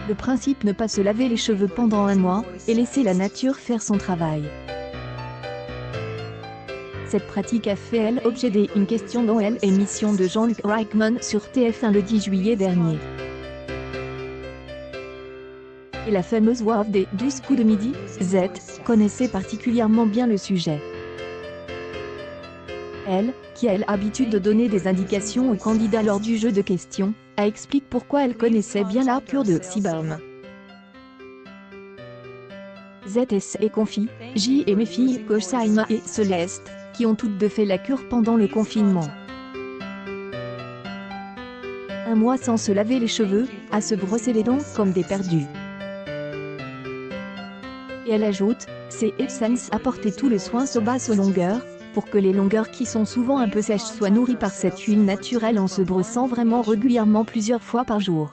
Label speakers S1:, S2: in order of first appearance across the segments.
S1: Le principe, ne pas se laver les cheveux pendant un mois, et laisser la nature faire son travail. Cette pratique a fait l'objet d'une question dans l'émission de Jean-Luc Reichmann sur TF1 le 10 juillet dernier. Et la fameuse voix des 12 coups de midi, Z, connaissait particulièrement bien le sujet. Elle, qui a l'habitude de donner des indications aux candidats lors du jeu de questions, explique pourquoi elle connaissait bien la cure de Seaborn. ZS et confie, J et mes filles, Cosima et Céleste, qui ont toutes deux fait la cure pendant le confinement. Un mois sans se laver les cheveux, à se brosser les dents comme des perdus. Et elle ajoute, c'est essence apporter tout le soin aux basses longueurs, pour que les longueurs qui sont souvent un peu sèches soient nourries par cette huile naturelle en se brossant vraiment régulièrement plusieurs fois par jour.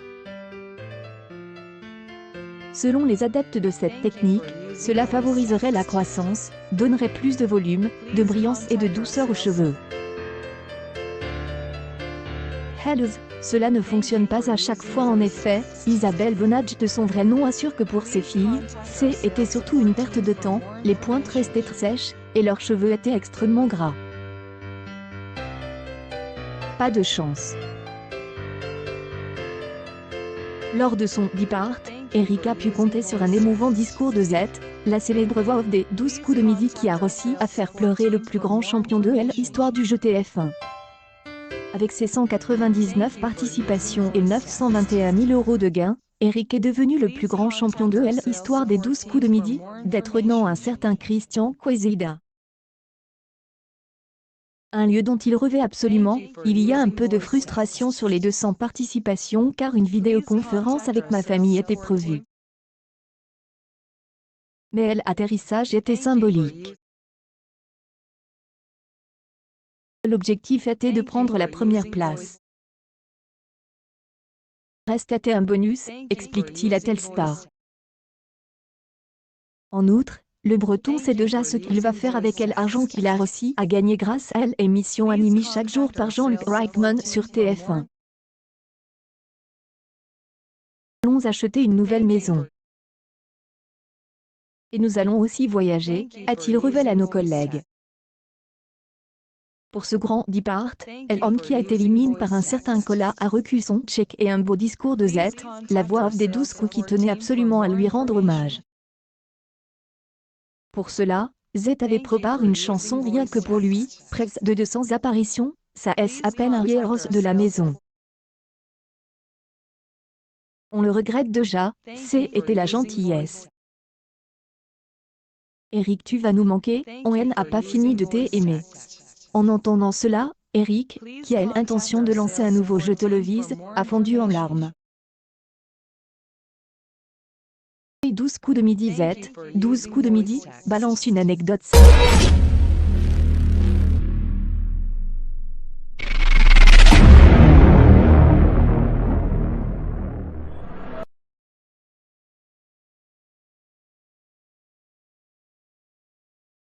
S1: Selon les adeptes de cette technique, cela favoriserait la croissance, donnerait plus de volume, de brillance et de douceur aux cheveux. Hells, cela ne fonctionne pas à chaque fois en effet. Isabelle Bonadj de son vrai nom assure que pour ses filles, était surtout une perte de temps, les pointes restaient très sèches, et leurs cheveux étaient extrêmement gras. Pas de chance. Lors de son départ, Eric a pu compter sur un émouvant discours de Z, la célèbre voix off des 12 coups de midi qui a réussi à faire pleurer le plus grand champion de l'histoire du jeu TF1. Avec ses 199 participations et 921 000 € de gains, Eric est devenu le plus grand champion de l'histoire des 12 coups de midi, détrônant un certain Christian Quesada. Un lieu dont il rêvait absolument. Il y a un peu de frustration sur les 200 participations car une vidéoconférence avec ma famille était prévue. Mais l'atterrissage était symbolique. L'objectif était de prendre la première place. Restait un bonus, explique-t-il à Telstar. En outre, le Breton sait déjà ce qu'il va faire avec l'argent qu'il a réussi à gagner grâce à l'émission animée chaque jour par Jean-Luc Reichmann sur TF1. Nous allons acheter une nouvelle maison. Et nous allons aussi voyager, a-t-il révélé à nos collègues. Pour ce grand départ, l'homme qui a été éliminé par un certain Cola a reçu son chèque et un beau discours de Z, la voix off des 12 coups qui tenait absolument à lui rendre hommage. Pour cela, Z avait préparé une chanson rien que pour lui, près de 200 apparitions, ça s'appelle un héros de la maison. On le regrette déjà, était la gentillesse. Eric, tu vas nous manquer, on n'a pas fini de t'aimer. En entendant cela, Eric, qui a l'intention de lancer un nouveau jeu télévisé, a fondu en larmes. 12 coups de midi Z, 12 coups de midi, balance une anecdote.